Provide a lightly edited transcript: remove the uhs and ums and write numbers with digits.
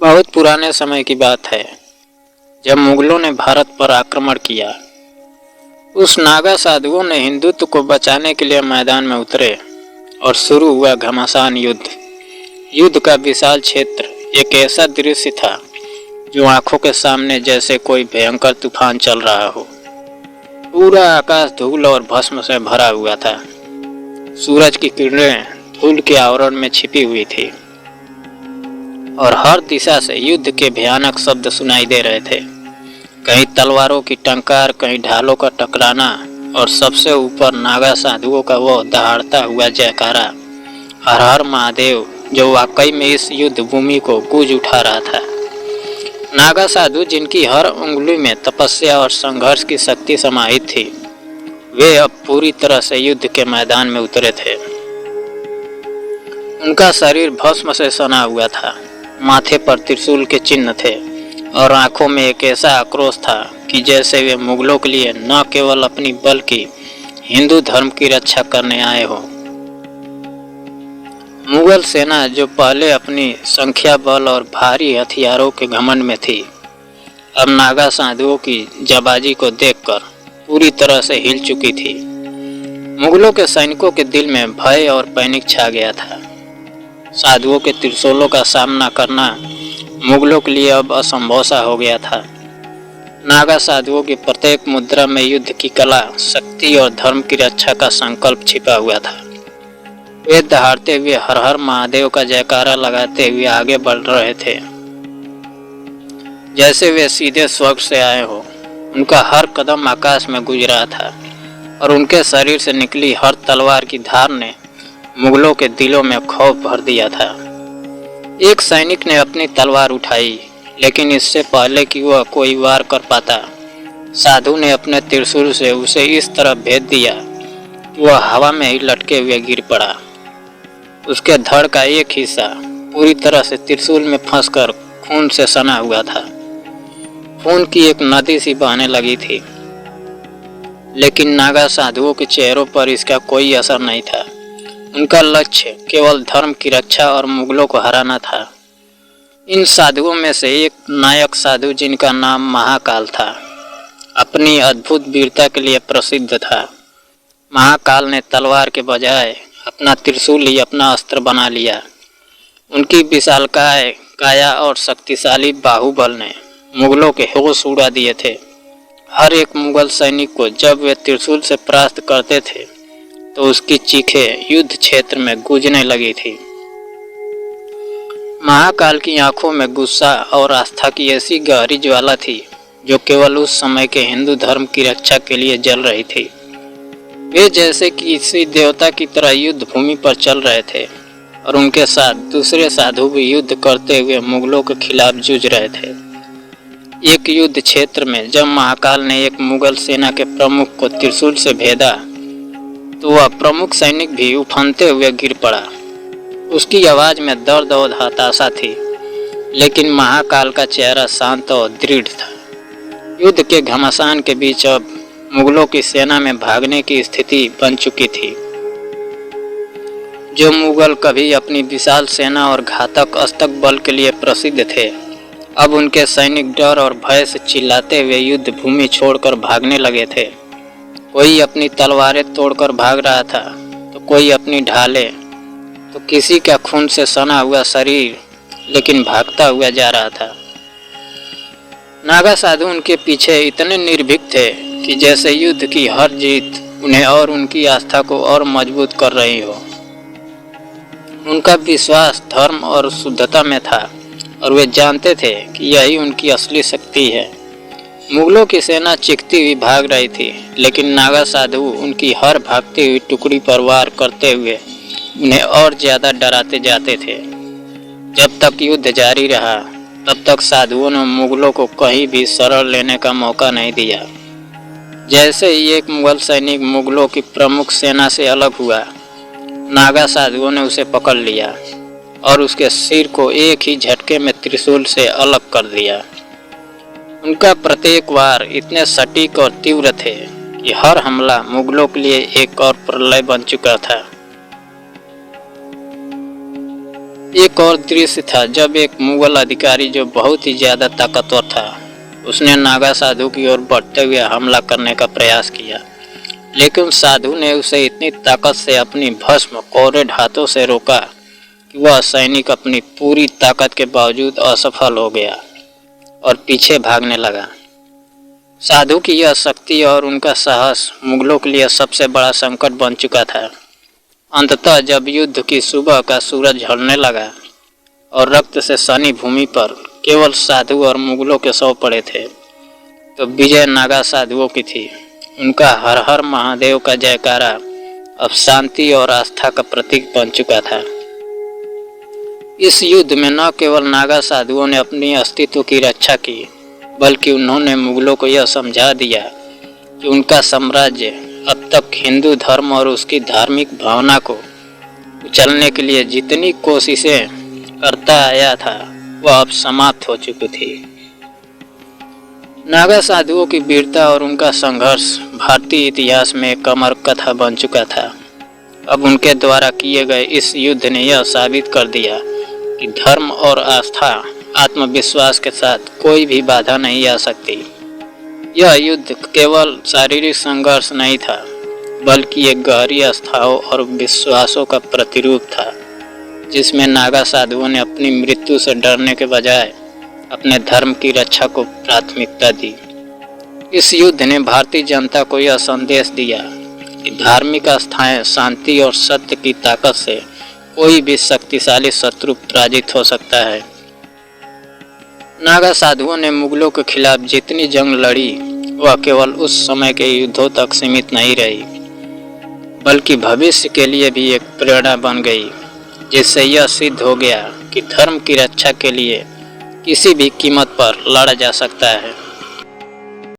बहुत पुराने समय की बात है, जब मुगलों ने भारत पर आक्रमण किया। उस नागा साधुओं ने हिंदुत्व को बचाने के लिए मैदान में उतरे और शुरू हुआ घमासान युद्ध। युद्ध का विशाल क्षेत्र एक ऐसा दृश्य था जो आंखों के सामने जैसे कोई भयंकर तूफान चल रहा हो। पूरा आकाश धूल और भस्म से भरा हुआ था। सूरज की किरणें धूल के आवरण में छिपी हुई थी और हर दिशा से युद्ध के भयानक शब्द सुनाई दे रहे थे। कहीं तलवारों की टंकार, कहीं ढालों का टकराना और सबसे ऊपर नागा साधुओं का वह दहाड़ता हुआ जयकारा, हर हर महादेव, जो वाकई में इस युद्ध भूमि को गूंज उठा रहा था। नागा साधु, जिनकी हर उंगली में तपस्या और संघर्ष की शक्ति समाहित थी, वे अब पूरी तरह से युद्ध के मैदान में उतरे थे। उनका शरीर भस्म से सना हुआ था, माथे पर त्रिशूल के चिन्ह थे और आंखों में एक ऐसा आक्रोश था कि जैसे वे मुगलों के लिए न केवल अपनी बल्कि हिंदू धर्म की रक्षा करने आए हों। मुगल सेना, जो पहले अपनी संख्या बल और भारी हथियारों के घमंड में थी, अब नागा साधुओं की जाबाजी को देखकर पूरी तरह से हिल चुकी थी। मुगलों के सैनिकों के दिल में भय और पैनिक छा गया था। साधुओं के त्रिशूलों का सामना करना मुगलों के लिए अब असंभव सा हो गया था। नागा साधुओं की प्रत्येक मुद्रा में युद्ध की कला, शक्ति और धर्म की रक्षा का संकल्प छिपा हुआ था। वे दहाड़ते हुए हर हर महादेव का जयकारा लगाते हुए आगे बढ़ रहे थे, जैसे वे सीधे स्वर्ग से आए हो। उनका हर कदम आकाश में गूंज रहा था और उनके शरीर से निकली हर तलवार की धार ने मुगलों के दिलों में खौफ भर दिया था। एक सैनिक ने अपनी तलवार उठाई, लेकिन इससे पहले कि वह कोई वार कर पाता, साधु ने अपने त्रिशूल से उसे इस तरह भेद दिया कि वह हवा में ही लटके हुए गिर पड़ा। उसके धड़ का एक हिस्सा पूरी तरह से त्रिशूल में फंसकर खून से सना हुआ था। खून की एक नदी सी बहने लगी थी, लेकिन नागा साधुओं के चेहरों पर इसका कोई असर नहीं था। उनका लक्ष्य केवल धर्म की रक्षा और मुगलों को हराना था। इन साधुओं में से एक नायक साधु, जिनका नाम महाकाल था, अपनी अद्भुत वीरता के लिए प्रसिद्ध था। महाकाल ने तलवार के बजाय अपना त्रिशूल ही अपना अस्त्र बना लिया। उनकी विशालकाय काया और शक्तिशाली बाहुबल ने मुगलों के होश उड़ा दिए थे। हर एक मुगल सैनिक को जब वे त्रिशूल से परास्त करते थे तो उसकी चीखें युद्ध क्षेत्र में गूंजने लगी थी। महाकाल की आंखों में गुस्सा और आस्था की ऐसी गहरी ज्वाला थी जो केवल उस समय के हिंदू धर्म की रक्षा के लिए जल रही थी। वे जैसे किसी देवता की तरह युद्ध भूमि पर चल रहे थे और उनके साथ दूसरे साधु भी युद्ध करते हुए मुगलों के खिलाफ जूझ रहे थे। एक युद्ध क्षेत्र में जब महाकाल ने एक मुगल सेना के प्रमुख को त्रिशूल से भेदा तो वह प्रमुख सैनिक भी उफनते हुए गिर पड़ा। उसकी आवाज में दर्द और हताशा थी, लेकिन महाकाल का चेहरा शांत और दृढ़ था। युद्ध के घमासान के बीच अब मुगलों की सेना में भागने की स्थिति बन चुकी थी। जो मुगल कभी अपनी विशाल सेना और घातक अस्तक बल के लिए प्रसिद्ध थे, अब उनके सैनिक डर और भय से चिल्लाते हुए युद्ध भूमि छोड़कर भागने लगे थे। कोई अपनी तलवारें तोड़कर भाग रहा था, तो कोई अपनी ढालें, तो किसी का खून से सना हुआ शरीर लेकिन भागता हुआ जा रहा था। नागा साधु उनके पीछे इतने निर्भीक थे कि जैसे युद्ध की हर जीत उन्हें और उनकी आस्था को और मजबूत कर रही हो। उनका विश्वास धर्म और शुद्धता में था और वे जानते थे कि यही उनकी असली शक्ति है। मुगलों की सेना चीखती हुई भाग रही थी, लेकिन नागा साधु उनकी हर भागती हुई टुकड़ी पर वार करते हुए उन्हें और ज्यादा डराते जाते थे। जब तक युद्ध जारी रहा, तब तक साधुओं ने मुगलों को कहीं भी शरण लेने का मौका नहीं दिया। जैसे ही एक मुगल सैनिक मुगलों की प्रमुख सेना से अलग हुआ, नागा साधुओं ने उसे पकड़ लिया और उसके सिर को एक ही झटके में त्रिशूल से अलग कर दिया। उनका प्रत्येक वार इतने सटीक और तीव्र थे कि हर हमला मुगलों के लिए एक और प्रलय बन चुका था। एक और दृश्य था जब एक मुगल अधिकारी जो बहुत ही ज्यादा ताकतवर था, उसने नागा साधु की ओर बढ़ते हुए हमला करने का प्रयास किया, लेकिन साधु ने उसे इतनी ताकत से अपनी भस्म कोरे हाथों से रोका कि वह सैनिक अपनी पूरी ताकत के बावजूद असफल हो गया और पीछे भागने लगा। साधु की यह शक्ति और उनका साहस मुगलों के लिए सबसे बड़ा संकट बन चुका था। अंततः जब युद्ध की सुबह का सूरज ढलने लगा और रक्त से सनी भूमि पर केवल साधु और मुगलों के शव पड़े थे, तो विजय नागा साधुओं की थी। उनका हर हर महादेव का जयकारा अब शांति और आस्था का प्रतीक बन चुका था। इस युद्ध में न केवल नागा साधुओं ने अपनी अस्तित्व की रक्षा की, बल्कि उन्होंने मुगलों को यह समझा दिया कि उनका साम्राज्य अब तक हिंदू धर्म और उसकी धार्मिक भावना को कुचलने के लिए जितनी कोशिशें करता आया था, वह अब समाप्त हो चुकी थी। नागा साधुओं की वीरता और उनका संघर्ष भारतीय इतिहास में एक अमर कथा बन चुका था। अब उनके द्वारा किए गए इस युद्ध ने यह साबित कर दिया कि धर्म और आस्था, आत्मविश्वास के साथ कोई भी बाधा नहीं आ सकती। यह युद्ध केवल शारीरिक संघर्ष नहीं था, बल्कि एक गहरी आस्थाओं और विश्वासों का प्रतिरूप था, जिसमें नागा साधुओं ने अपनी मृत्यु से डरने के बजाय अपने धर्म की रक्षा को प्राथमिकता दी। इस युद्ध ने भारतीय जनता को यह संदेश दिया कि धार्मिक आस्थाएं, शांति और सत्य की ताकत से कोई भी शक्तिशाली शत्रु पराजित हो सकता है। नागा साधुओं ने मुगलों के खिलाफ जितनी जंग लड़ी, वह केवल उस समय के युद्धों तक सीमित नहीं रही, बल्कि भविष्य के लिए भी एक प्रेरणा बन गई, जिससे यह सिद्ध हो गया कि धर्म की रक्षा के लिए किसी भी कीमत पर लड़ा जा सकता है।